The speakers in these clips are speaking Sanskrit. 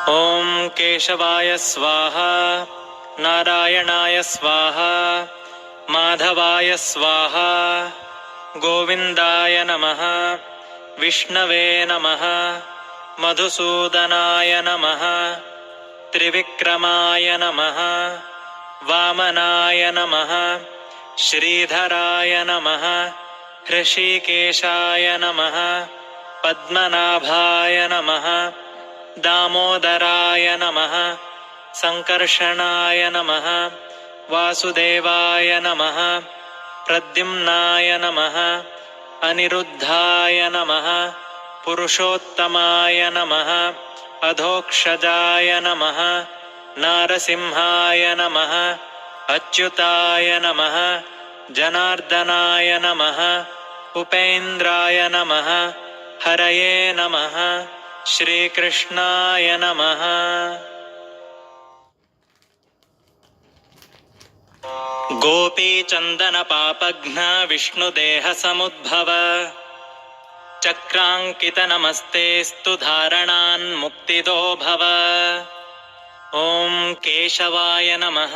ॐ केशवाय स्वाहा, नारायणाय स्वाहा, माधवाय स्वाहा, गोविन्दाय नमः, विष्णवे नमः, मधुसूदनाय नमः, त्रिविक्रमाय नमः, वामनाय नमः, श्रीधराय नमः, हृषीकेशाय नमः, पद्मनाभाय नमः, दामोदराय नमः, संकर्षणाय नमः, वासुदेवाय नमः, प्रद्युम्नाय नमः, अनिरुद्धाय नमः, पुरुषोत्तमाय नमः, अधोक्षजाय नमः, नारसिंहाय नमः, अच्युताय नमः, जनार्दनाय नमः, उपेन्द्राय नमः, हरये नमः, श्रीकृष्णाय नमः। गोपीचन्दनपापघ्न विष्णुदेहसमुद्भव, चक्राङ्कितनमस्तेऽस्तु धारणान्मुक्तिदो भव। ॐ केशवाय नमः,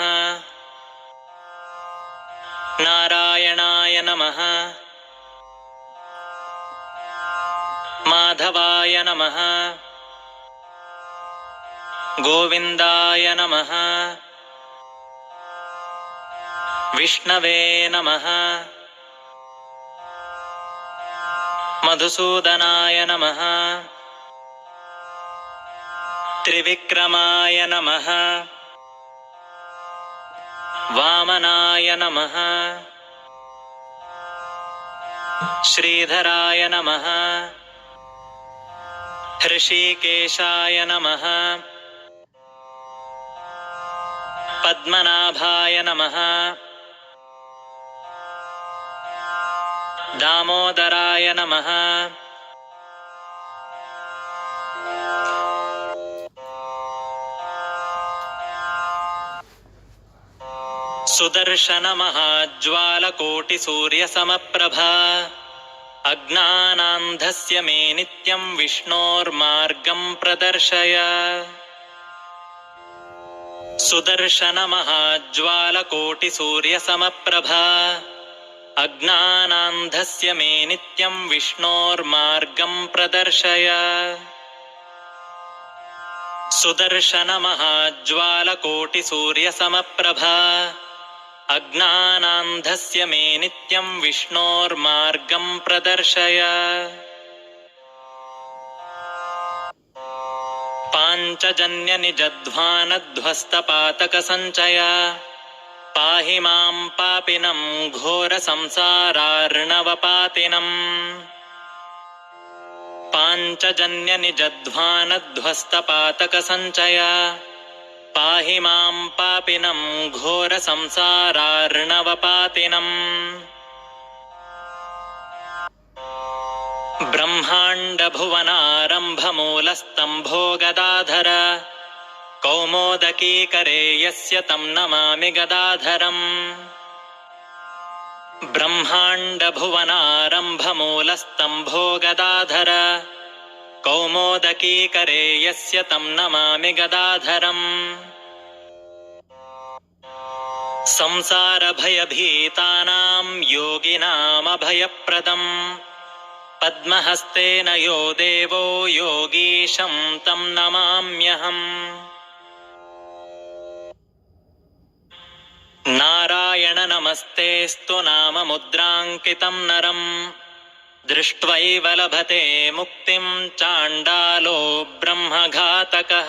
नारायणाय नमः, माधवाय नमः, गोविन्दाय नमः, विष्णवे नमः, मधुसूदनाय नमः, त्रिविक्रमाय नमः, वामनाय नमः, श्रीधराय नमः, हृषीकेशाय नमः, पद्मनाभाय नमः, दामोदराय नमः, सुदर्शनमहाज्वालकोटिसूर्यसमप्रभा, अज्ञानान्धस्य मे नित्यं विष्णोर्मार्गं प्रदर्शय। सुदर्शनमहाज्वालकोटिसूर्यसमप्रभा, अज्ञानान्धस्य मे नित्यं विष्णोर्मार्गं प्रदर्शय। सुदर्शनमहाज्वालकोटिसूर्यसमप्रभा, अज्ञानान्धस्य मे नित्यं विष्णोर्मार्गं प्रदर्शय। पाञ्चजन्यनिजध्वानध्वस्तपातकसञ्चय, पाहि मां पापिनं घोरसंसारार्णवपातिनम्। पाञ्चजन्यनिजध्वानध्वस्तपातकसञ्चय, पाहि मां पापिनं घोरसंसारार्णवपातिनम्। ब्रह्माण्डभुवनारम्भमूलस्तम्भो गदाधर, कौमोदकीकरे यस्य तं नमामि गदाधरम्। ब्रह्माण्डभुवनारम्भमूलस्तम्भो गदाधर, कौमोदकीकरे यस्य तं नमामि गदाधरम्। संसारभयभीतानां योगिनामभयप्रदम्, पद्महस्तेन यो देवो योगीशं तं नमाम्यहम्। नारायण नमस्तेऽस्तु नाममुद्राङ्कितं नरम्, दृष्ट्वैव लभते मुक्तिं चाण्डालो ब्रह्मघातकः।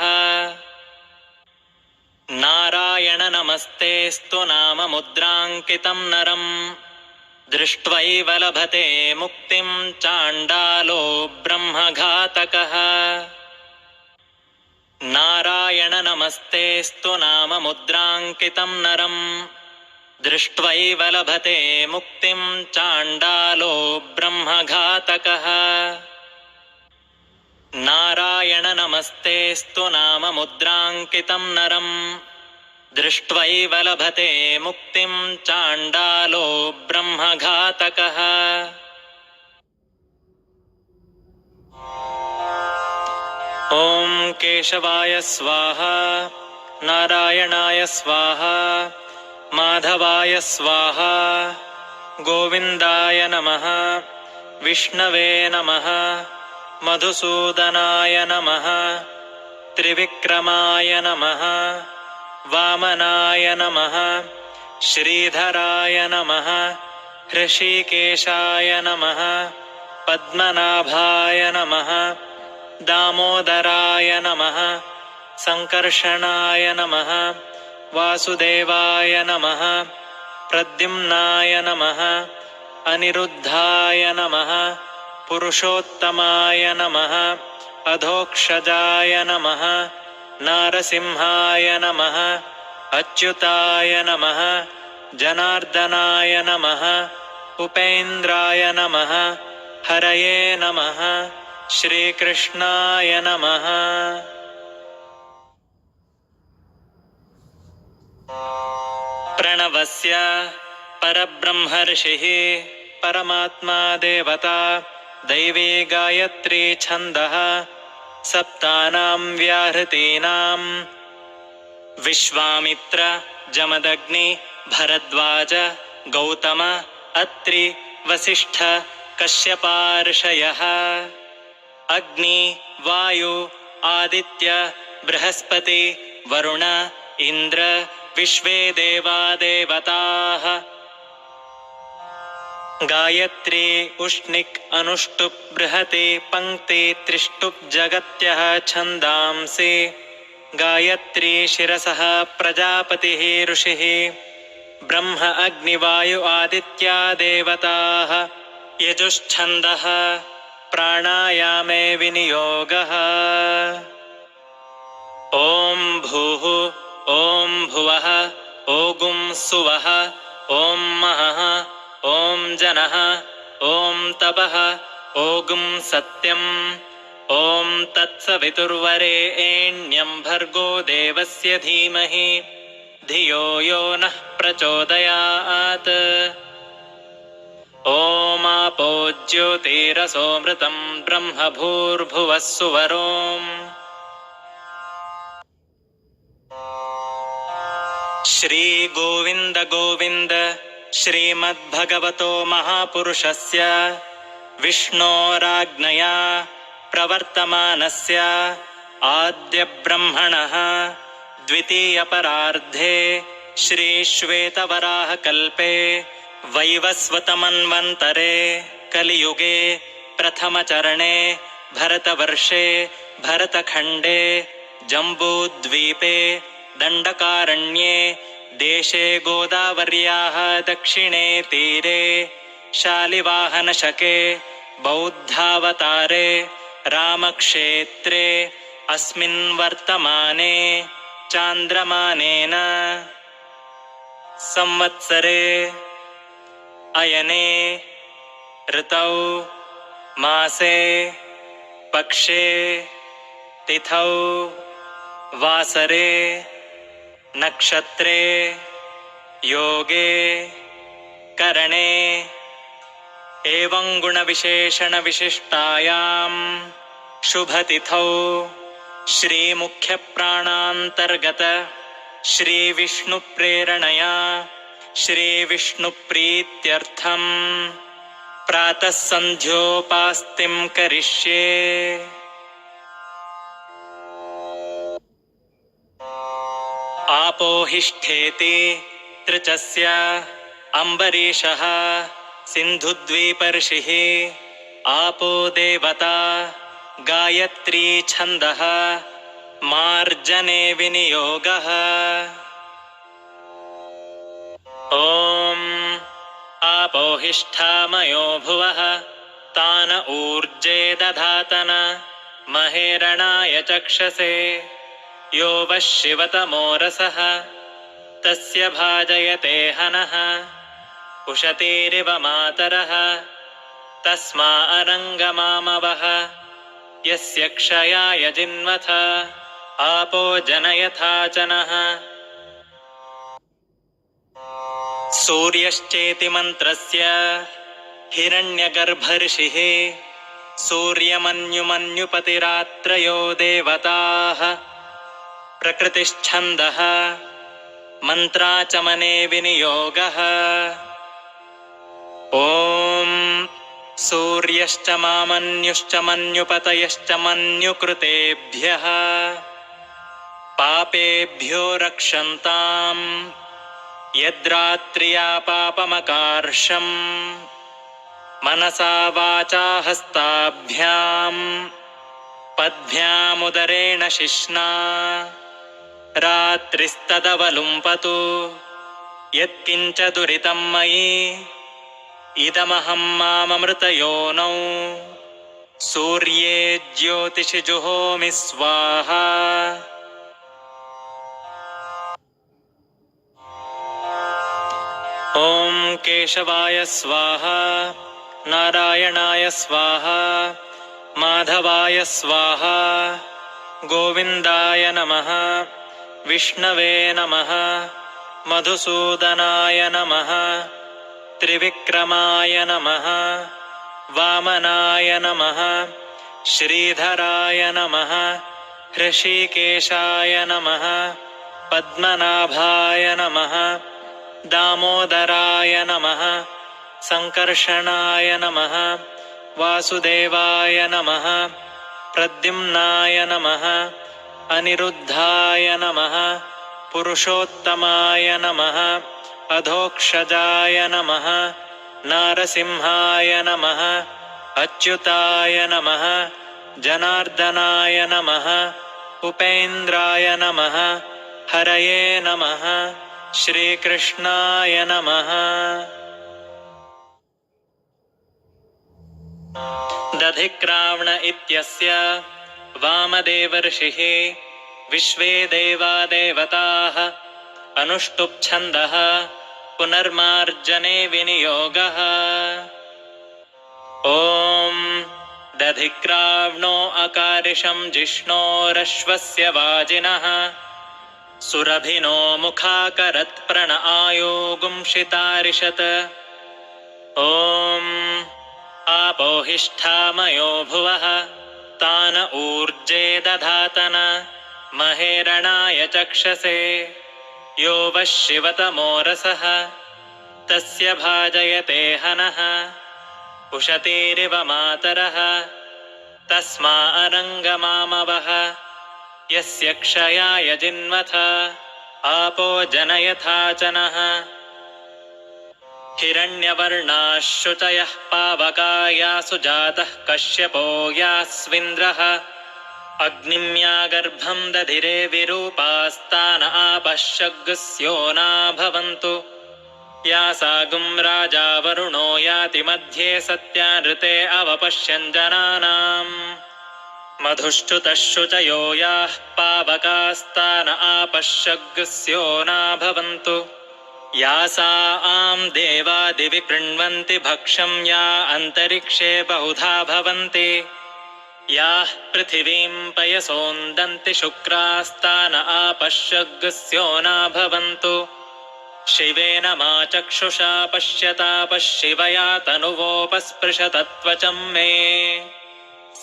नारायण नमस्तेऽस्तु नाममुद्राङ्कितं नरम्, दृष्ट्वैव लभते मुक्तिं चाण्डालो ब्रह्मघातकः। नारायण नमस्तेऽस्तु नाममुद्राङ्कितं नरम्, दृष्ट्वैव लभते मुक्तिं चाण्डालो ब्रह्मघातकः। नारायण नमस्तेऽस्तु नाममुद्राङ्कितं नरम्, दृष्ट्वैव लभते मुक्तिं चाण्डालो ब्रह्मघातकः। ॐ केशवाय स्वाहा नारायणाय स्वाहा माधवाय स्वाहा गोविन्दाय नमः विष्णवे नमः मधुसूदनाय नमः त्रिविक्रमाय नमः वामनाय नमः श्रीधराय नमः हृषीकेशाय नमः पद्मनाभाय नमः दामोदराय नमः संकर्षणाय नमः वासुदेवाय नमः प्रद्युम्नाय नमः अनिरुद्धाय नमः पुरुषोत्तमाय नमः अधोक्षजाय नमः नारसिंहाय नमः अच्युताय नमः जनार्दनाय नमः उपेन्द्राय नमः हरये नमः श्रीकृष्णाय नमः। प्रणवस्य परब्रह्मर्षिः परमात्मा देवता दैवी गायत्री छन्दः सप्तानां व्याहृतीनां विश्वामित्र जमदग्नि भरद्वाज गौतम अत्रि वसिष्ठ कश्यपार्षयः अग्नि वायु आदित्य बृहस्पति वरुण इन्द्र विश्वे देवा देवताः गायत्री उष्णिक् अनुष्टुप् बृहति पंक्ति त्रिष्टुप् जगत्यः छन्दांसि गायत्री शिरसः प्रजापतिः ऋषिः ब्रह्म अग्निवायु आदित्या देवताः यजुश्छन्दः प्राणायामे विनियोगः ॐ भूः ॐ भुवः ॐ सुवः ॐ महः ॐ जनः ॐ तपः ॐ सत्यम् ॐ तत्सवितुर्वरेण्यं भर्गो देवस्य धीमहि धियो यो नः प्रचोदयात् ॐ आपो ज्योतिरसोमृतं ब्रह्म भूर्भुवः सुवरोम् श्री गोविन्द गोविन्द श्रीमद्भगवतो महापुरुषस्य विष्णोराज्ञया प्रवर्तमानस्य आद्यब्रह्मणः द्वितीयपरार्धे श्रीश्वेतवराहकल्पे वैवस्वतमन्वन्तरे कलियुगे प्रथमचरणे भरतवर्षे भरतखण्डे जम्बूद्वीपे दण्डकारण्ये देशे गोदावर्याः दक्षिणे तीरे शालिवाहनशके बौद्धावतारे रामक्षेत्रे अस्मिन् वर्तमाने चान्द्रमानेन संवत्सरे अयने ऋतौ मासे पक्षे तिथौ वासरे नक्षत्रे योगे करणे एवं गुणविशेषणविशिष्टायां शुभतिथौ श्रीमुख्यप्राणान्तर्गत श्रीविष्णुप्रेरणया श्रीविष्णुप्रीत्यर्थं प्रातः सन्ध्योपास्तिं करिष्ये। आपोहिष्ठेति तृचस्य अम्बरीषः सिन्धुद्वीपर्षिः आपो देवता गायत्री छन्दः मार्जने विनियोगः ॐ आपोहिष्ठामयो भुवः तान ऊर्जे दधातन महेरणाय चक्षसे यो वः शिवतमो रसः तस्य भाजयते हनः उशतीरिव मातरः तस्मा अरङ्गमामवः यस्य क्षयाय जिन्वथ आपो जनयथा च नः सूर्यश्चेति मन्त्रस्य हिरण्यगर्भर्षिः सूर्यमन्युमन्युपतिरात्रयो देवताः प्रकृतिश्छन्दः मन्त्राचमने विनियोगः ॐ सूर्यश्च मामन्युश्च मन्युपतयश्च मन्युकृतेभ्यः पापेभ्यो रक्षन्ताम् यद्रात्र्या पापमकार्षम् मनसा वाचा हस्ताभ्याम् पद्भ्यामुदरेण शिश्ना रात्रिस्तदवलुम्पतु यत्किञ्च दुरितं मयि इदमहं माममृतयोनौ सूर्ये ज्योतिषि जुहोमि स्वाहा ॐ केशवाय स्वाहा नारायणाय स्वाहा माधवाय स्वाहा गोविन्दाय नमः विष्णवे नमः मधुसूदनाय नमः त्रिविक्रमाय नमः वामनाय नमः श्रीधराय नमः हृषीकेशाय नमः पद्मनाभाय नमः दामोदराय नमः संकर्षणाय नमः वासुदेवाय नमः प्रद्युम्नाय नमः अनिरुद्धाय नमः पुरुषोत्तमाय नमः अधोक्षजाय नमः नारसिंहाय नमः अच्युताय नमः जनार्दनाय नमः उपेन्द्राय नमः हरये नमः श्रीकृष्णाय नमः दधिक्रावण इत्यस्य वामदेवर्षिः विश्वे देवा देवताः अनुष्टुप्छन्दः पुनर्मार्जने विनियोगः ॐ दधिक्रावणो अकारिशं जिष्णोरश्वस्य वाजिनः सुरभिनो मुखाकरत् प्रण आयोगुंशितारिषत् ॐ आपोहिष्ठामयो भुवः तान ऊर्जे दधातन महेरणाय चक्षसे यो वः शिवतमोरसः तस्य भाजयते हनः उशतीरिव मातरः तस्मा अरङ्गमामवः यस्य क्षयाय जिन्वथ आपो जनयथा च नः हिरण्यवर्णाः शुचयः पावकायासु जातः कश्यपो यास्विन्द्रः अग्निं या गर्भं दधिरे विरूपास्तान आपः शग्स्योना भवन्तु या सागुं राजा वरुणो याति मध्ये सत्यानृते अवपश्यन् जनानाम् मधुश्च्युतः शुचयो याः पावकास्तान आपः शग्स्योना भवन्तु या सा आं देवादिवि कृण्वन्ति भक्षं या अन्तरिक्षे बहुधा भवन्ति याः पृथिवीं पयसोन्दन्ति शुक्रास्तान आपः शग्स्योना भवन्तु शिवेन मा चक्षुषा पश्यतापः शिवया तनुवोपस्पृशतत्वचं मे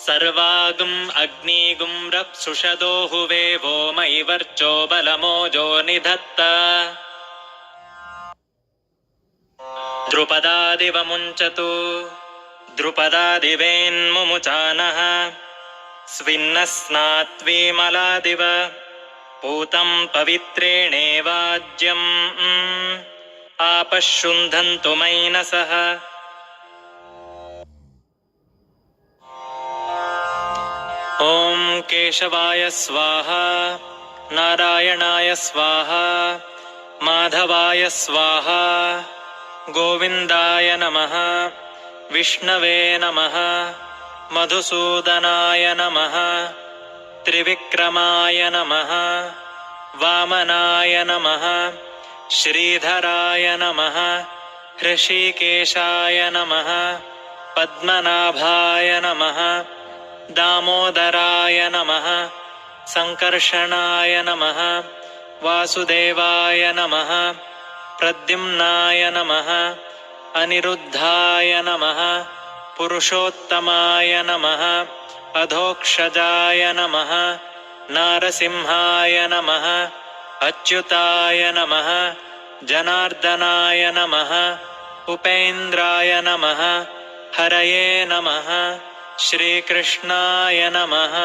सर्वागुम् अग्निगुं रप्सुषदो हुवे वो मयि वर्चो बलमोजो निधत्त द्रुपदादिव मुञ्चतु द्रुपदादिवेन्मुमुचानः स्विन्नः स्नात्वीमलादिव पूतं पवित्रेणेवाज्यम् आपः शुन्धन्तु मैनसः ॐ केशवाय स्वाहा नारायणाय स्वाहा माधवाय स्वाहा गोविन्दाय नमः विष्णवे नमः मधुसूदनाय नमः त्रिविक्रमाय नमः वामनाय नमः श्रीधराय नमः हृषीकेशाय नमः पद्मनाभाय नमः दामोदराय नमः संकर्षणाय नमः वासुदेवाय नमः प्रद्युम्नाय नमः अनिरुद्धाय नमः पुरुषोत्तमाय नमः अधोक्षजाय नमः नारसिंहाय नमः अच्युताय नमः जनार्दनाय नमः उपेन्द्राय नमः हरये नमः श्रीकृष्णाय नमः।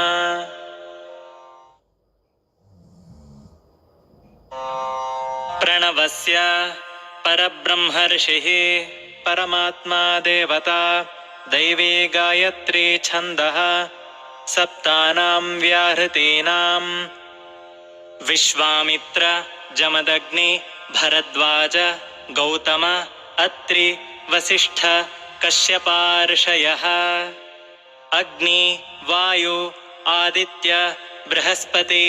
प्रणवस्य परब्रह्मर्षिः परमात्मा देवता दैवी गायत्री छन्दः सप्तानां व्याहृतीनां विश्वामित्र जमदग्नि भरद्वाज गौतम अत्रि वसिष्ठ कश्यपार्षयः अग्नि वायु आदित्य बृहस्पति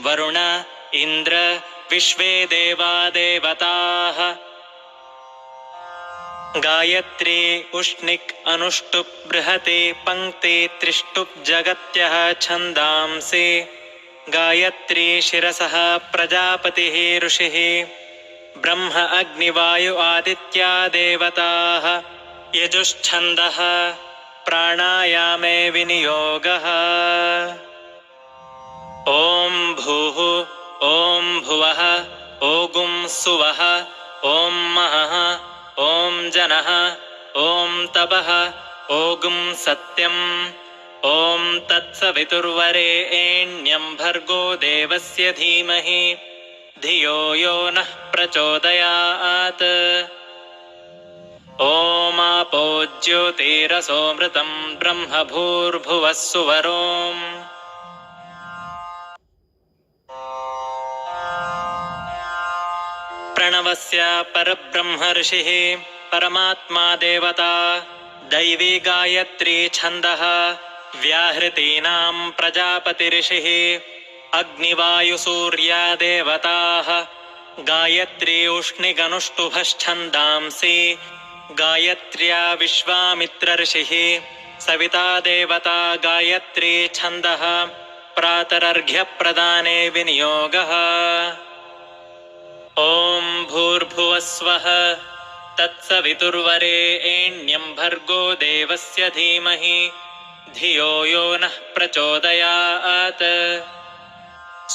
वरुण इन्द्र विश्वे देवा देवताः गायत्री उष्णिक् अनुष्टुप् बृहति पंक्ति त्रिष्टुप् जगत्यः छन्दांसि गायत्री शिरसः प्रजापतिः ऋषिः ब्रह्म अग्निवायु आदित्या देवताः यजुश्छन्दः प्राणायामे विनियोगः ॐ भूः ॐ भुवः ॐ सुवः ॐ महः ॐ जनः ॐ तपः ॐ सत्यम् ॐ तत्सवितुर्वरेण्यं भर्गो देवस्य धीमहि धियो यो नः प्रचोदयात् ॐ आपो ज्योतिरसोऽमृतं ब्रह्म भूर्भुवः सुवरोम् प्रणवस्य परब्रह्मर्षिः परमात्मा देवता दैवी गायत्री छन्दः व्याहृतीनां प्रजापतिऋषिः अग्निवायुसूर्या देवताः गायत्री उष्णिगनुष्टुभश्छन्दांसि गायत्र्या विश्वामित्रऋषिः सविता देवता गायत्री छन्दः प्रातरर्घ्यप्रदाने विनियोगः ॐ भूर्भुवः स्वः तत्सवितुर्वरेण्यं भर्गो देवस्य धीमहि धियो यो नः प्रचोदयात्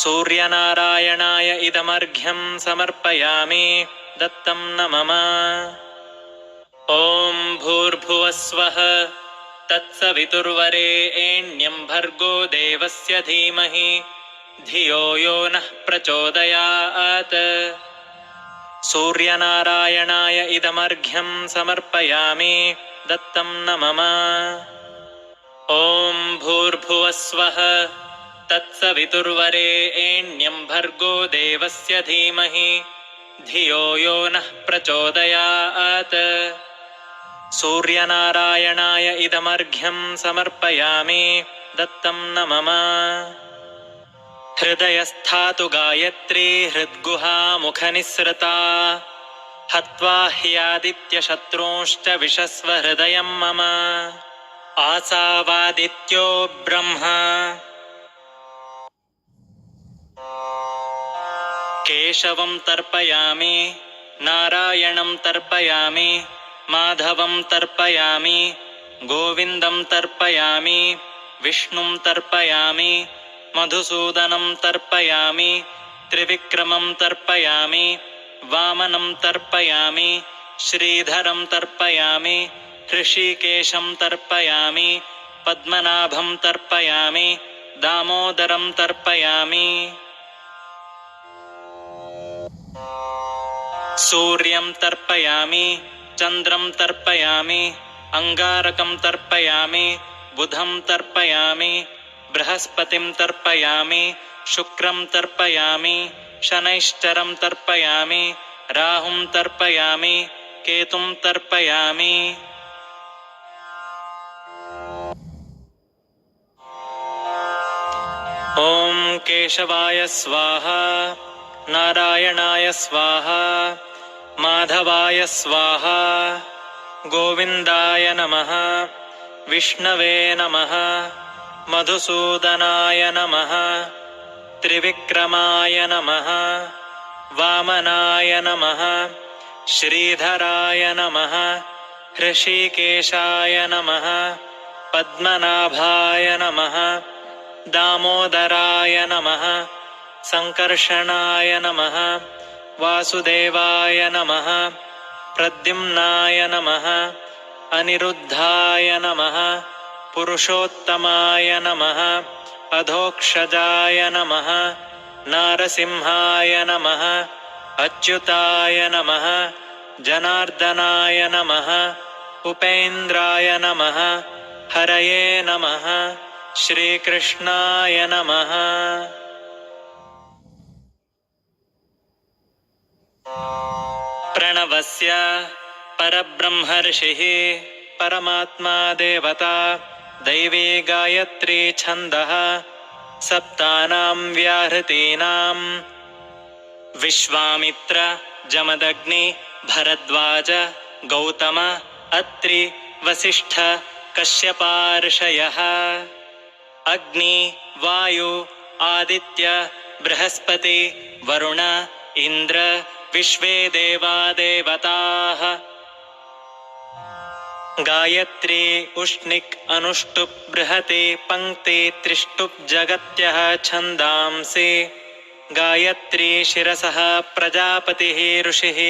सूर्यनारायणाय इदमर्घ्यं समर्पयामि दत्तं न मम ॐ भूर्भुवः स्वः तत्सवितुर्वरेण्यं भर्गो देवस्य धीमहि धियो यो नः प्रचोदयात् सूर्यनारायणाय इदमर्घ्यं समर्पयामि दत्तं न मम ॐ भूर्भुवः स्वः तत्सवितुर्वरेण्यं भर्गो देवस्य धीमहि धियो यो नः प्रचोदयात् सूर्यनारायणाय इदमर्घ्यं समर्पयामि दत्तं न मम हृदयस्थातु गायत्री हृद्गुहामुखनिःसृता हत्वा ह्यादित्यशत्रूंश्च विशस्व हृदयं मम आसावादित्यो ब्रह्मा केशवं तर्पयामि नारायणं तर्पयामि माधवं तर्पयामि गोविन्दं तर्पयामि विष्णुं तर्पयामि मधुसूदनं तर्पयामि त्रिविक्रमं तर्पयामि वामनं तर्पयामि श्रीधरं तर्पयामि ऋषिकेशं तर्पयामि पद्मनाभं तर्पयामि दामोदरं तर्पयामि सूर्यं तर्पयामि चन्द्रं तर्पयामि अंगारकं तर्पयामि बुधं तर्पयामि बृहस्पतिं तर्पयामि शुक्रं तर्पयामि शनैश्चरं तर्पयामि राहुं तर्पयामि केतुं तर्पयामि ॐ केशवाय स्वाहा नारायणाय स्वाहा माधवाय स्वाहा गोविन्दाय नमः विष्णवे नमः मधुसूदनाय नमः त्रिविक्रमाय नमः वामनाय नमः श्रीधराय नमः हृषीकेशाय नमः पद्मनाभाय नमः दामोदराय नमः संकर्षणाय नमः वासुदेवाय नमः प्रद्युम्नाय नमः अनिरुद्धाय नमः पुरुषोत्तमाय नमः अधोक्षजाय नमः नारसिंहाय नमः अच्युताय नमः जनार्दनाय नमः उपेन्द्राय नमः हरये नमः श्रीकृष्णाय नमः। प्रणवस्य परब्रह्मर्षिः परमात्मा देवता दैवी गायत्री छन्दः सप्तानां व्याहृतीनां विश्वामित्र जमदग्नि भरद्वाज गौतम अत्रि वसिष्ठ कश्यपार्षयः अग्नि वायु आदित्य बृहस्पति वरुण इंद्र विश्वे देवा देवताः गायत्री उष्णिक् अनुष्टुप् बृहति पंक्ति त्रिष्टुप् जगत्यः छन्दांसि गायत्री शिरसः प्रजापतिः ऋषिः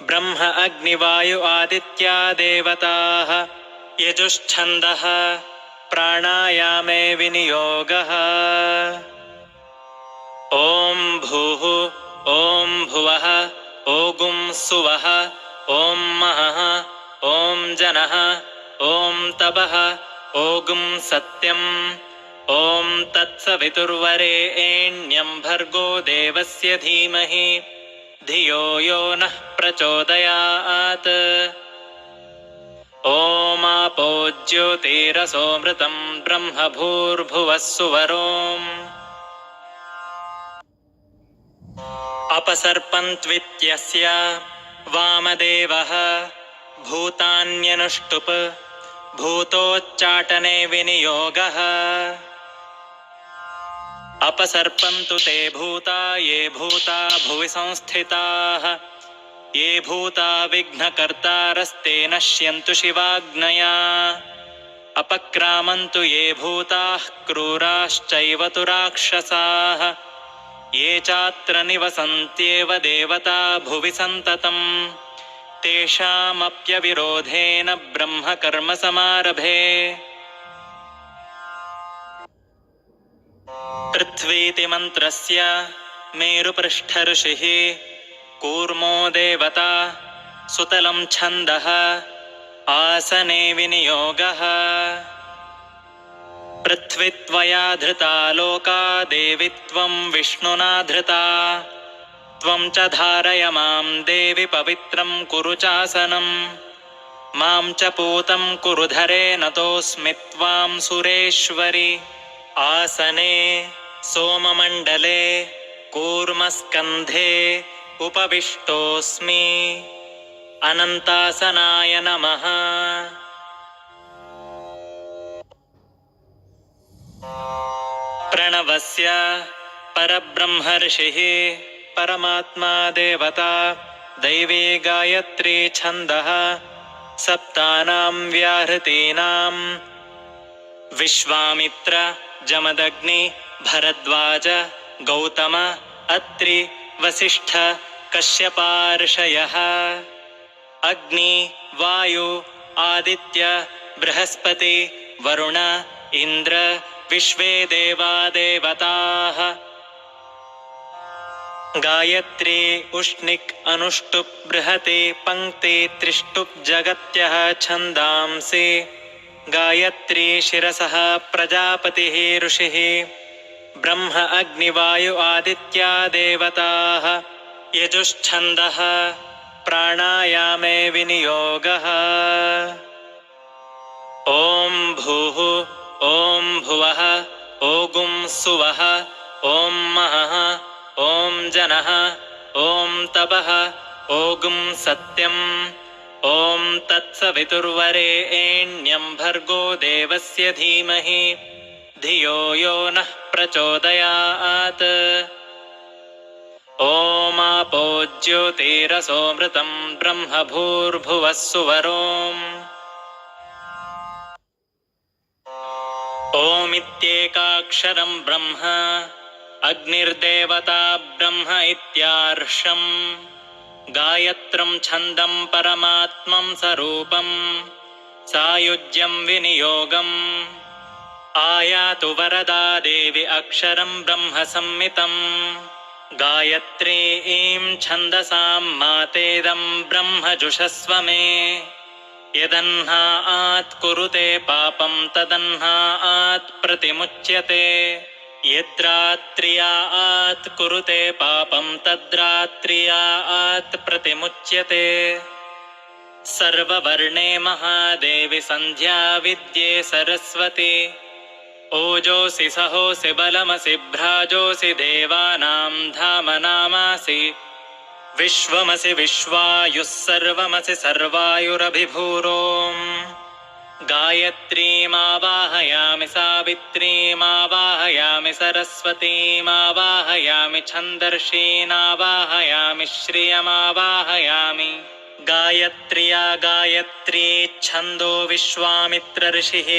ब्रह्म अग्निवायु आदित्या देवताः यजुश्छन्दः प्राणायामे विनियोगः ॐ भूः ॐ भुवः ॐ सुवः ॐ महः ॐ जनः ॐ तपः ॐ सत्यम् ॐ तत्सवितुर्वरेण्यं भर्गो देवस्य धीमहि धियो यो नः प्रचोदयात् ॐ आपो ज्योतिरसोमृतं ब्रह्म भूर्भुवः सुवरोम् अपसर्पन्त्वित्यस्य वामदेवः भूतान्यनुष्टुप् भूतोच्चाटने विनियोगः अपसर्पन्तु ते भूता ये भूता भुवि संस्थिताः ये भूता विघ्नकर्तारस्ते नश्यन्तु शिवाग्नया अपक्रामन्तु ये भूताः क्रूराश्चैव तु राक्षसाः ये चात्र निवसन्त्येव देवता भुवि सन्ततम् तेषामप्यविरोधेन ब्रह्मकर्म समारभे पृथ्वीति मन्त्रस्य मेरुपृष्ठऋषिः कूर्मो देवता सुतलं छन्दः आसने विनियोगः पृथ्वी त्वया धृता लोका देवि त्वं विष्णुना धृता त्वं च धारय मां देवि पवित्रं कुरु चासनं मां च पूतं कुरु धरे नतोऽस्मि त्वां सुरेश्वरि आसने सोममण्डले कूर्मस्कन्धे उपविष्टोऽस्मि अनन्तासनाय नमः। प्रणवस्य परब्रह्मर्षिः परमात्मा देवता दैवी गायत्री छन्दः सप्तानां व्याहृतीनां विश्वामित्र जमदग्नि भरद्वाज गौतम अत्रि वसिष्ठ कश्यपार्षयः अग्नि वायु आदित्य बृहस्पति वरुण इंद्र विश्वे देवा देवताः गायत्री उष्णिक् अनुष्टुप् बृहति पंक्ति त्रिष्टुप् जगत्यः छन्दांसि गायत्री शिरसः प्रजापतिः ऋषिः ब्रह्म अग्निवायु आदित्या देवताः यजुश्छन्दः प्राणायामे विनियोगः ॐ भूः ॐ भुवः ॐ सुवः ॐ महः ॐ जनः ॐ तपः ॐ सत्यम् ॐ तत्सवितुर्वरेण्यं भर्गो देवस्य धीमहि धियो यो नः प्रचोदयात् ओमापो ज्योतिरसोमृतं ब्रह्म भूर्भुवः सुवरोम् ओमित्येकाक्षरं ब्रह्म अग्निर्देवता ब्रह्म इत्यार्षम् गायत्रं छन्दं परमात्मं स्वरूपं सायुज्यं विनियोगम् आयातु वरदा देवि अक्षरं ब्रह्म संमितम् गायत्री ऐं छन्दसां मातेदं ब्रह्म जुषस्व मे यदह्नात् कुरुते पापं तदह्नात् प्रतिमुच्यते यद्रात्र्यात् कुरुते पापं तद्रात्र्यात् प्रतिमुच्यते सर्ववर्णे महादेवि सन्ध्या विद्ये सरस्वती ओजोऽसि सहोऽसि बलमसि भ्राजोऽसि देवानां धामनामासि विश्वमसि विश्वायुः सर्वमसि सर्वायुरभिभूरोम् गायत्रीमावाहयामि सावित्रीमावाहयामि सरस्वतीमावाहयामि छन्दर्षीनावाहयामि श्रियमावाहयामि गायत्र्या गायत्री छन्दो विश्वामित्र ऋषिः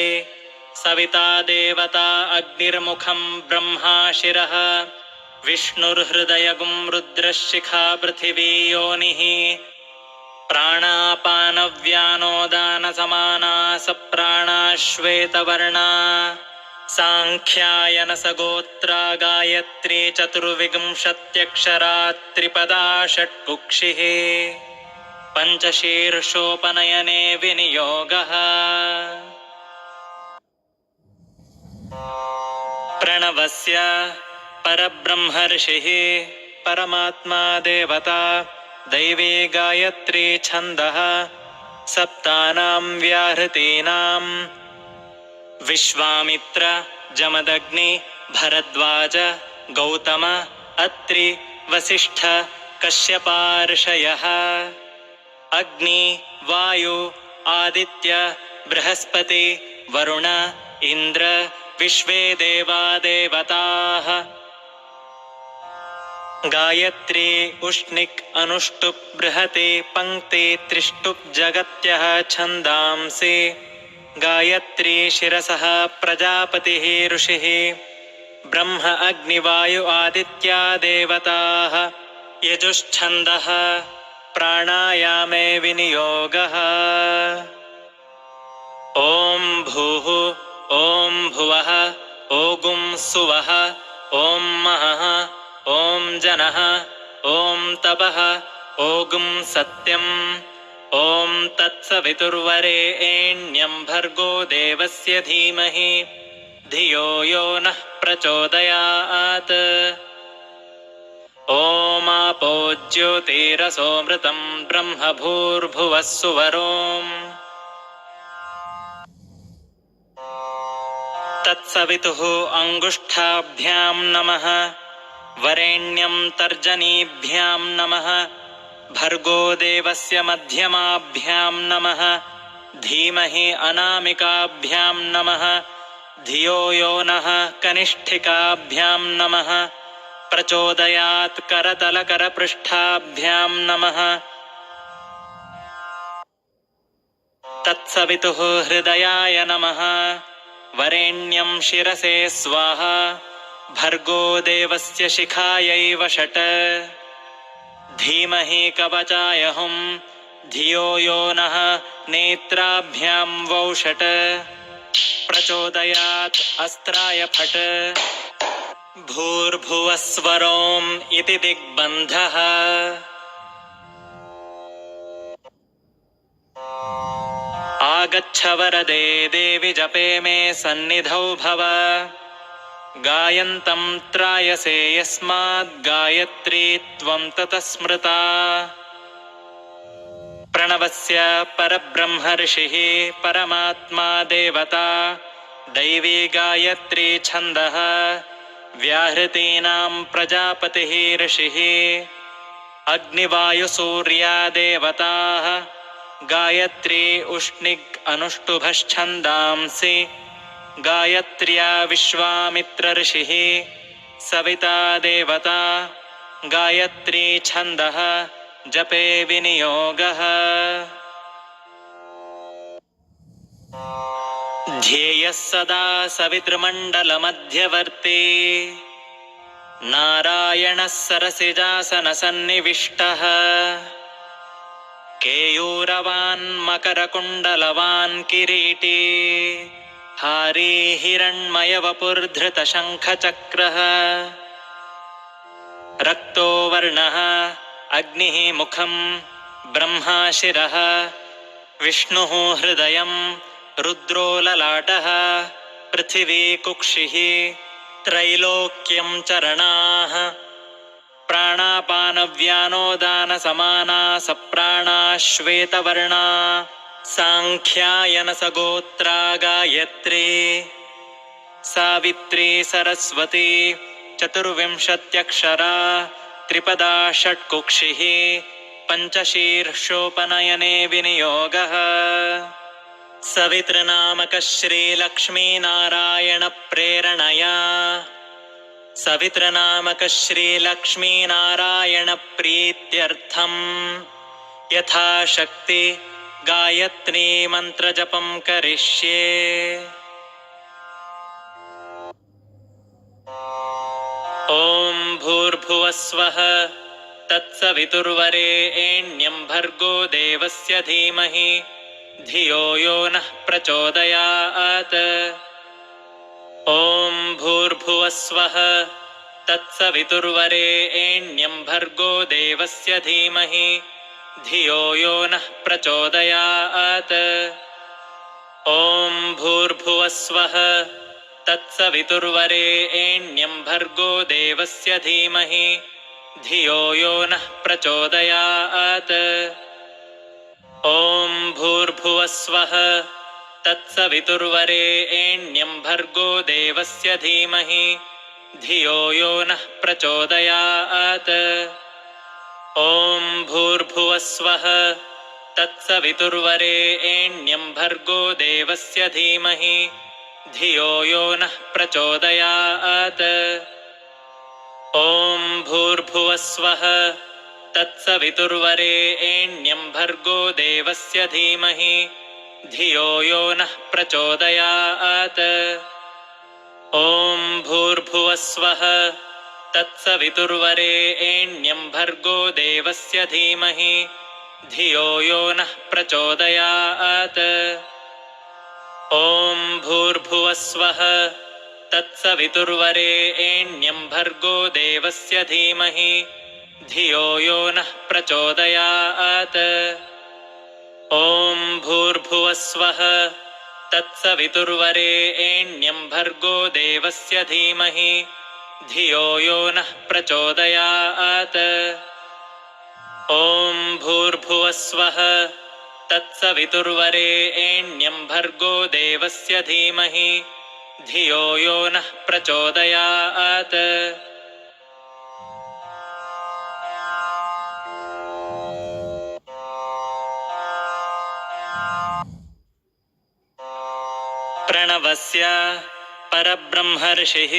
सविता देवता अग्निर्मुखं ब्रह्मा शिरः विष्णुर्हृदयगुं रुद्रशिखा पृथिवी योनिः प्राणापानव्यानोदानसमाना सप्राणा श्वेतवर्णा साङ्ख्यायनसगोत्रा गायत्री चतुर्विंशत्यक्षरा त्रिपदा षट्कुक्षिः पञ्चशीर्षोपनयने विनियोगः प्रणवस्य परब्रह्मर्षिः परमात्मा देवता दैवी गायत्री छन्दः सप्तानां व्याहृतीनां विश्वामित्र जमदग्नि भरद्वाज गौतम अत्रि वसिष्ठ कश्यपार्षयः अग्नि वायु आदित्य बृहस्पति वरुण इन्द्र विश्वे देवा देवताः गायत्री उष्णिक् अनुष्टुप् बृहति पङ्क्ति त्रिष्टुप् जगत्यः छन्दांसि गायत्री शिरसः प्रजापतिः ऋषिः ब्रह्म अग्निवायु आदित्या देवताः यजुश्छन्दः प्राणायामे विनियोगः ॐ भूः ॐ भुवः ॐ सुवः ॐ महः ॐ जनः ॐ तपः ॐ सत्यम् ॐ तत्सवितुर्वरेण्यं भर्गो देवस्य धीमहि धियो यो नः प्रचोदयात् ओमापो ज्योतिरसोमृतं ब्रह्म भूर्भुवः सुवरोम् तत्सवितुः अङ्गुष्ठाभ्यां नमः वरेण्यं तर्जनीभ्यां नमः भर्गो देवस्य मध्यमाभ्यां नमः धीमहि अनामिकाभ्यां नमः धियो यो नः कनिष्ठिकाभ्यां नमः प्रचोदयात् करतलकरपृष्ठाभ्यां नमः तत्सवितुः हृदयाय नमः वरेण्यं शिरसे स्वाहा भर्गो देवस्य शिखायै वषट् धीमहि कवचाय हुं धियो यो नः नेत्राभ्यां वौषट् प्रचोदयात् अस्त्राय फट् भूर्भुवः स्वरोम् इति दिग्बन्धः आगच्छ वरदे देवि जपे मे सन्निधौ भव गायन्तं त्रायसे यस्माद् गायत्री त्वं ततः स्मृता प्रणवस्य परब्रह्मर्षिः परमात्मा देवता दैवी गायत्री छन्दः व्याहृतीनां प्रजापतिः ऋषिः अग्निवायुसूर्या देवताः गायत्री उष्णिक् अनुष्टुभश्छन्दांसि गायत्र्या विश्वामित्र ऋषिः सविता देवता गायत्री छन्दः जपे विनियोगः ध्येयः सदा सवितृमण्डलमध्यवर्ती नारायणः सरसिजासनसन्निविष्टः केयूरवान् मकरकुण्डलवान् किरीटी हारी हिरण्मयवपुर्धृतशङ्खचक्रः रक्तो वर्णः अग्निः मुखं ब्रह्मा शिरः विष्णुः हृदयं रुद्रो ललाटः पृथिवी कुक्षिः त्रैलोक्यं चरणाः प्राणापानव्यानोदानसमाना सप्राणा श्वेतवर्णा साङ्ख्यायनसगोत्रा गायत्री सावित्री सरस्वती चतुर्विंशत्यक्षरा त्रिपदा षट्कुक्षिः पञ्चशीर्षोपनयने विनियोगः सवितृनामकः श्रीलक्ष्मीनारायणप्रेरणया सवितृनामकः श्रीलक्ष्मीनारायणप्रीत्यर्थं यथाशक्ति गायत्री मन्त्रजपं करिष्ये। ॐ भूर्भुवस्वः तत्सवितुर्वरेण्यं भर्गो देवस्य धीमहि धियो यो नः प्रचोदयात्। ॐ भूर्भुवस्वः तत्सवितुर्वरेण्यं भर्गो देवस्य धीमहि धियो यो नः प्रचोदयात्। ॐ भूर्भुवस्वः तत्सवितुर्वरेण्यं भर्गो देवस्य धीमहि धियो यो नः प्रचोदयात्। ॐ भूर्भुवस्वः तत्सवितुर्वरेण्यं भर्गो देवस्य धीमहि धियो यो नः प्रचोदयात्। ॐ भूर्भुवस्वः तत्सवितुर्वरेण्यं भर्गो देवस्य धीमहि धियो यो नः प्रचोदयात्। ॐ भूर्भुवस्वः तत्सवितुर्वरेण्यं भर्गो देवस्य धीमहि धियो यो नः प्रचोदयात्। ॐ भूर्भुवस्वः तत्सवितुर्वरेण्यं भर्गो देवस्य धीमहि धियो यो नः प्रचोदयात्। ॐ भूर्भुवस्वः तत्सवितुर्वरेण्यं भर्गो देवस्य धीमहि धियो यो नः प्रचोदयात्। ॐ भूर्भुवस्वः तत्सवितुर्वरेण्यं भर्गो देवस्य धीमहि धियो यो नः प्रचोदयात्। ॐ भूर्भुवस्वः तत्सवितुर्वरेण्यं भर्गो देवस्य धीमहि धियो यो नः प्रचोदयात्। प्रणवस्य परब्रह्मर्षिः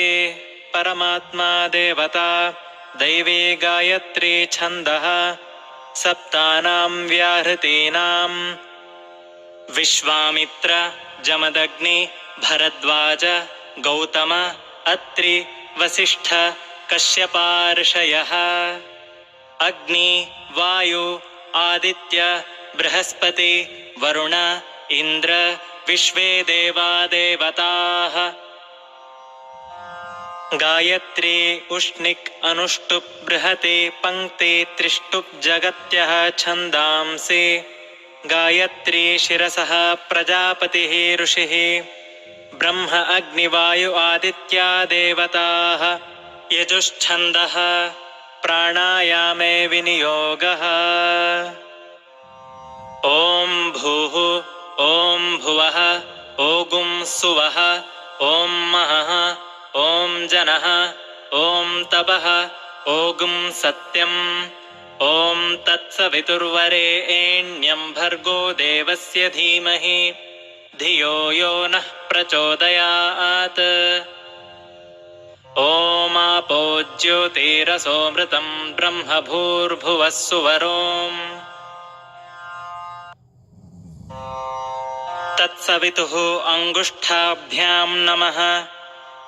परमात्मा देवता दैवी गायत्री छन्दः सप्तानां व्याहृतीनां विश्वामित्र जमदग्नि भरद्वाज गौतम अत्रि वसिष्ठ कश्यपार्षयः अग्नि वायु आदित्य बृहस्पति वरुण इंद्र विश्वे देवा देवताः गायत्री उष्णिक् अनुष्टुप् बृहति पंक्ति त्रिष्टुप् जगत्यः छन्दांसि गायत्री शिरसः प्रजापतिः ऋषिः ब्रह्म अग्निवायु आदित्या देवताः यजुश्छन्दः प्राणायामे विनियोगः। ॐ भूः ॐ भुवः ॐ सुवः ॐ महः ॐ जनः ॐ तपः ॐ सत्यम् ॐ तत्सवितुर्वरेण्यं भर्गो देवस्य धीमहि धियो यो नः प्रचोदयात्। ओमापो ज्योतिरसोमृतं ब्रह्म भूर्भुवः सुवरोम् तत्सवितुः अङ्गुष्ठाभ्यां नमः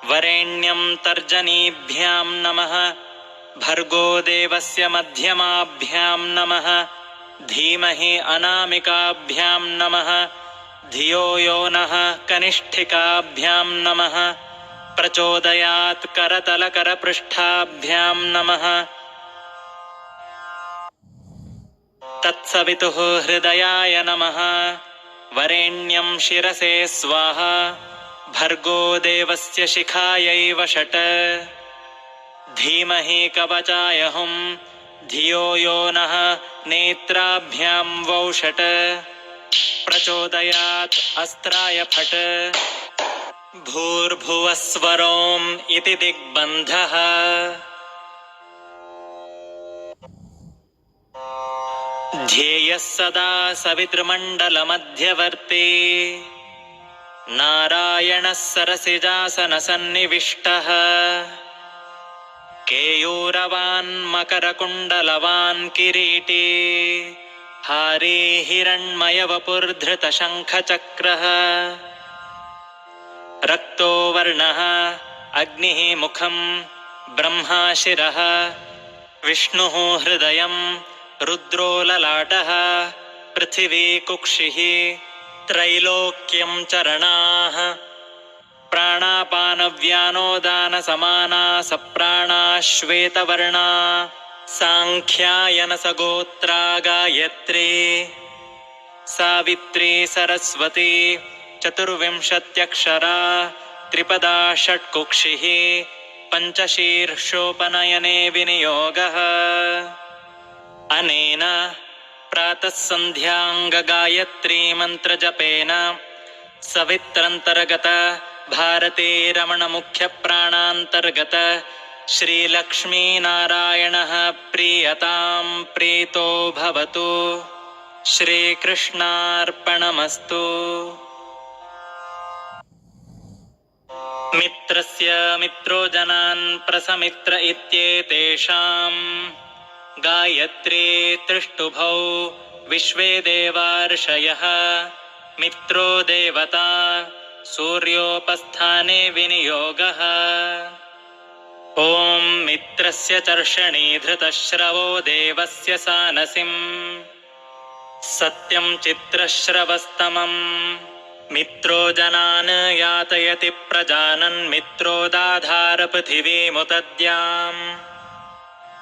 वरेण्यं तर्जनीभ्यां नमः भर्गो देवस्य मध्यमाभ्यां नमः धीमहि अनामिकाभ्यां नमः धियो यो नः कनिष्ठिकाभ्यां नमः प्रचोदयात् करतलकरपृष्ठाभ्यां नमः तत्सवितुः हृदयाय नमः वरेण्यं शिरसे स्वाहा भर्गो देवस्य शिखायै वषट् धीमहि कवचाय हुं धियो यो नः नेत्राभ्यां वौषट् प्रचोदयात् अस्त्राय फट् भूर्भुवः स्वरोम् इति दिग्बन्धः ध्येयः सदा सवितृमण्डलमध्यवर्ती नारायणः सरसिजासनसन्निविष्टः केयूरवान् मकरकुण्डलवान् किरीटी हारी हिरण्मयवपुर्धृतशङ्खचक्रः रक्तो वर्णः अग्निः मुखं ब्रह्मा शिरः विष्णुः हृदयं रुद्रो ललाटः पृथिवी कुक्षिः त्रैलोक्यं चरणाः प्राणापानव्यानोदानसमाना सप्राणा श्वेतवर्णा साङ्ख्यायनसगोत्रा गायत्री सावित्री सरस्वती चतुर्विंशत्यक्षरा त्रिपदा षट्कुक्षिः पञ्चशीर्षोपनयने विनियोगः अनेन प्रातः सन्ध्याङ्गगायत्री मन्त्रजपेन सवित्रन्तर्गत भारती रमणमुख्यप्राणान्तर्गत श्रीलक्ष्मीनारायणः प्रीयतां प्रीतो भवतु। श्रीकृष्णार्पणमस्तु। मित्रस्य मित्रो जनान् प्रसमित्र इत्येतेषां गायत्री तृष्टुभौ विश्वे देवार्षयः मित्रो देवता सूर्योपस्थाने विनियोगः। ॐ मित्रस्य चर्षणी धृतश्रवो देवस्य सानसिं सत्यं चित्रश्रवस्तमम् मित्रो जनान् यातयति प्रजानन् मित्रो दाधार पृथिवीमुतद्याम्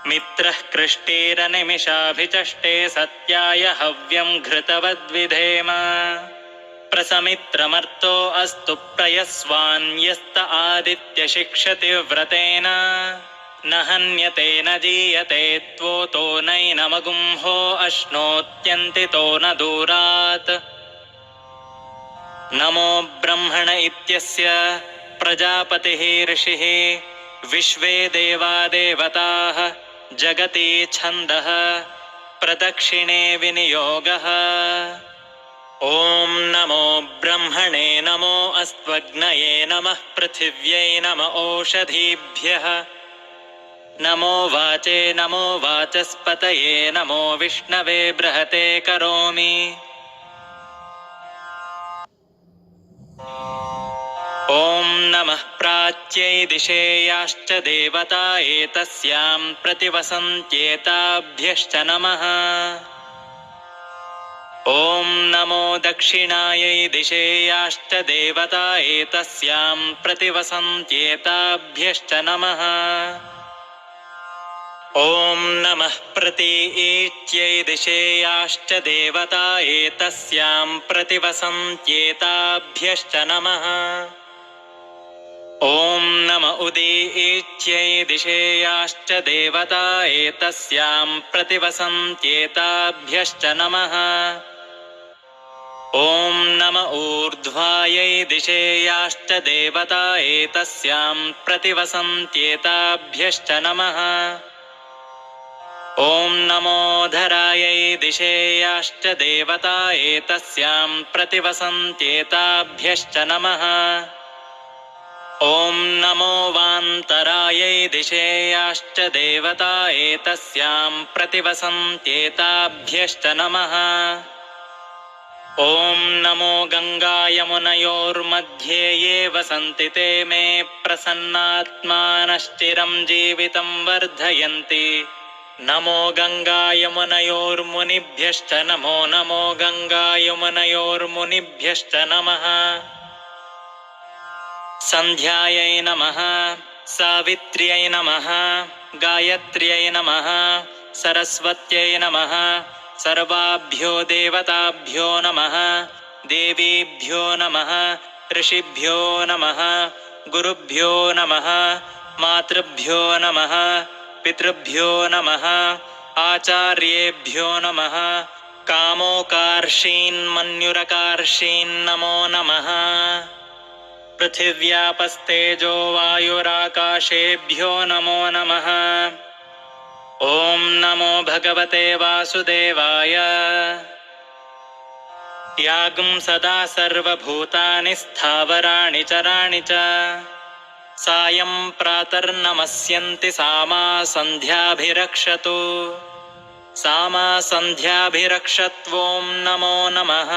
मित्रः कृष्टीरनिमिषाभिचष्टे सत्याय हव्यं घृतवद्विधेम प्रसमित्रमर्तो अस्तु प्रयस्वान्यस्त आदित्य शिक्षति व्रतेन न हन्यते न जीयते त्वोतो नैनमगुंहो अश्नोत्यन्तितो न दूरात्। नमो ब्रह्मण इत्यस्य प्रजापतिः ऋषिः विश्वे देवा देवताः जगति छन्दः प्रदक्षिणे विनियोगः। ॐ नमो ब्रह्मणे नमो अस्त्वग्नये नमः पृथिव्यै नम ओषधीभ्यः नमो वाचे नमो वाचस्पतये नमो विष्णवे बृहते करोमि। ॐ नमः प्राच्यै दिशेयाश्च देवता एतस्यां प्रतिवसन्त्येताभ्यश्च नमः। ॐ नमो दक्षिणायै दिशेयाश्च देवता एतस्यां प्रतिवसन्त्येताभ्यश्च नमः। ॐ नमः प्रतीच्यै दिशेयाश्च देवता एतस्यां प्रतिवसन्त्येताभ्यश्च नमः। ॐ नम उदीच्यै दिशेयाश्च देवता एतस्यां प्रतिवसन्त्येताभ्यश्च नमः। ॐ नम ऊर्ध्वायै दिशेयाश्च देवता एतस्यां प्रतिवसन्त्येताभ्यश्च नमः। ॐ नमोधरायै दिशेयाश्च देवता एतस्यां प्रतिवसन्त्येताभ्यश्च नमः। ॐ नमो वान्तरायै दिशेयाश्च देवता एतस्यां प्रतिवसन्त्येताभ्यश्च नमः। ॐ नमो गङ्गायमुनयोर्मध्ये ये वसन्ति ते मे प्रसन्नात्मानश्चिरं जीवितं वर्धयन्ति। नमो गङ्गायमुनयोर्मुनिभ्यश्च नमो नमो गङ्गायमुनयोर्मुनिभ्यश्च नमः। सन्ध्यायै नमः, सावित्र्यै नमः, गायत्र्यै नमः, सरस्वत्यै नमः, सर्वाभ्यो देवताभ्यो नमः, देवीभ्यो नमः, ऋषिभ्यो नमः, गुरुभ्यो नमः, मातृभ्यो नमः, पितृभ्यो नमः, आचार्येभ्यो नमः, कामोकार्षीन्मन्युरकार्षीन् नमो नमः। पृथिव्यापस्तेजो वायुराकाशेभ्यो नमो नमः। ॐ नमो भगवते वासुदेवाय। यागं सदा सर्वभूतानि स्थावराणि चराणि च सायं प्रातर्नमस्यन्ति सा मा सन्ध्याभिरक्षतु। सा मा सन्ध्याभिरक्षत्वों नमो नमः।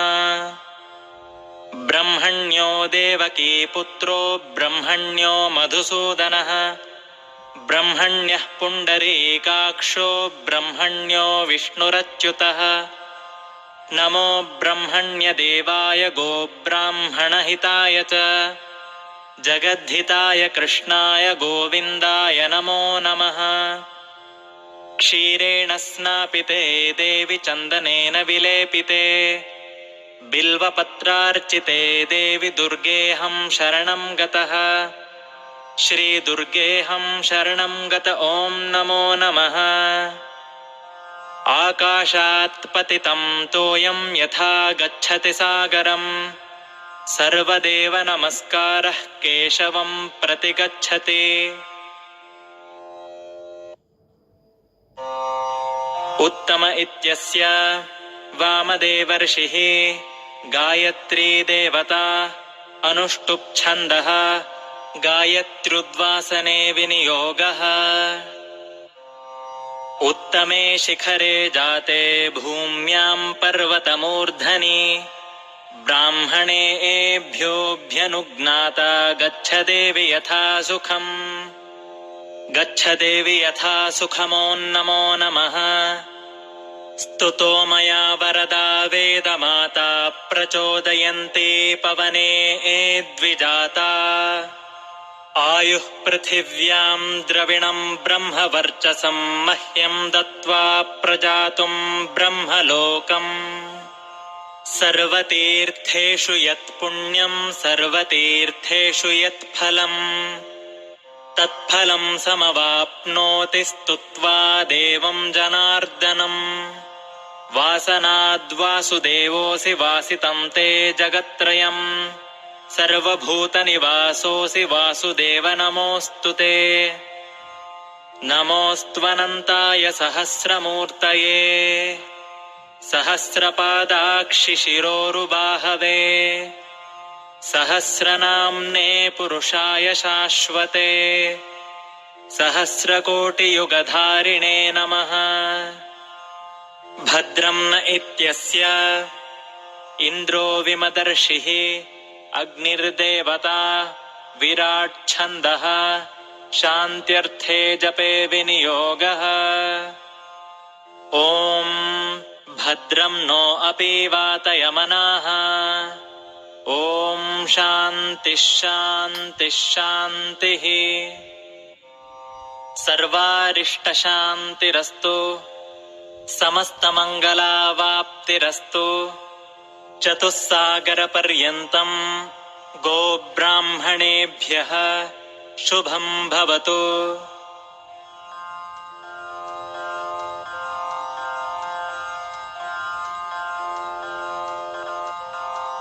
ब्रह्मण्यो देवकी पुत्रो ब्रह्मण्यो मधुसूदनः ब्रह्मण्यः पुण्डरीकाक्षो ब्रह्मण्यो विष्णुरच्युतः। नमो ब्रह्मण्यदेवाय गोब्राह्मणहिताय च जगद्धिताय कृष्णाय गोविन्दाय नमो नमः। क्षीरेण स्नापिते देवि चन्दनेन विलेपिते बिल्वपत्रार्चिते देवि दुर्गेऽहं शरणं गतः। श्रीदुर्गेऽहं शरणं गत ॐ नमो नमः। आकाशात् पतितं तोयं यथा गच्छति सागरं सर्वदेव नमस्कारः केशवं प्रति गच्छति। उत्तम इत्यस्य वामदेवर्षिः गायत्री देवता अनुष्टुप् छन्दः गायत्र्युद्वासने विनियोगः। उत्तमे शिखरे जाते भूम्यां पर्वतमूर्धनि ब्राह्मणे एभ्योऽभ्यनुज्ञाता गच्छ देवि यथा सुखम्। गच्छ देवि यथा सुखमो नमो नमः। स्तुतो मया वरदा वेदमाता प्रचोदयन्ती पवने द्विजाता। आयुः पृथिव्यां द्रविणं ब्रह्मवर्चसं मह्यं दत्त्वा प्रजातुं ब्रह्मलोकम्। सर्वतीर्थेषु यत्पुण्यं सर्वतीर्थेषु यत्फलम् तत्फलं समवाप्नोति स्तुत्वा देवं जनार्दनम्। वासनाद्वासुदेवोऽसि वासितं ते जगत्त्रयम् सर्वभूतनिवासोऽसि वासुदेव नमोऽस्तु ते। नमोऽस्त्वनन्ताय सहस्रमूर्तये सहस्रपादाक्षि शिरोरुबाहवे सहस्रनाम्ने पुरुषाय शाश्वते सहस्रकोटियुगधारिणे नमः। भद्रं न इत्यस्य इन्द्रो विमदर्षिः अग्निर्देवता विराट् छन्दः शान्त्यर्थे जपे विनियोगः। ॐ भद्रं नो अपि वातयमनाः। ॐ शान्तिः शान्तिः शान्तिः। सर्वारिष्टशान्तिरस्तु समस्तमङ्गलावाप्तिरस्तु। चतुस्सागरपर्यन्तं गोब्राह्मणेभ्यः शुभं भवतु।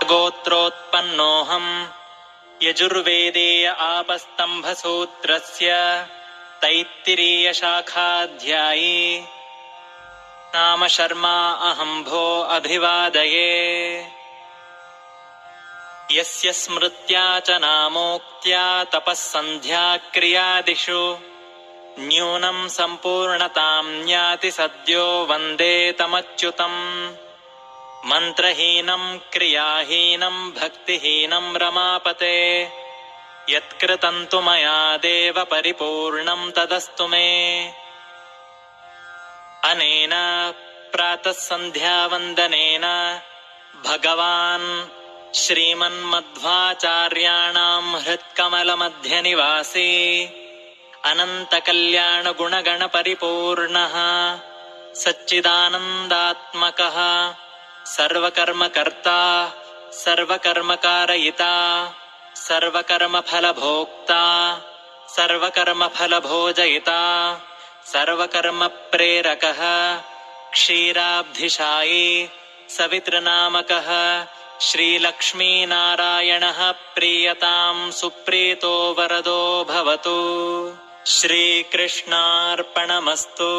गोत्रोत्पन्नोऽहं यजुर्वेदीय आपस्तम्भसूत्रस्य तैत्तिरीयशाखाध्यायी नाम शर्मा अहं भो अभिवादये। यस्य स्मृत्या च नामोक्त्या तपःसन्ध्याक्रियादिषु न्यूनं सम्पूर्णतां याति सद्यो वन्दे तमच्युतम् मन्त्रहीनं क्रियाहीनं भक्तिहीनं रमापते यत्कृतं तु मया देव परिपूर्णं तदस्तु मे। अनेन प्रातः सन्ध्यावन्दनेन भगवान् श्रीमन्मध्वाचार्याणां हृत्कमलमध्यनिवासी अनन्तकल्याणगुणगणपरिपूर्णः सच्चिदानन्दात्मकः सर्वकर्मकर्ता सर्वकर्मकारयिता सर्वकर्मफलभोक्ता सर्वकर्मफलभोजयिता सर्वकर्मप्रेरकः क्षीराब्धिशायी सवितृनामकः श्रीलक्ष्मीनारायणः प्रीयतां सुप्रीतो वरदो भवतु। श्रीकृष्णार्पणमस्तु।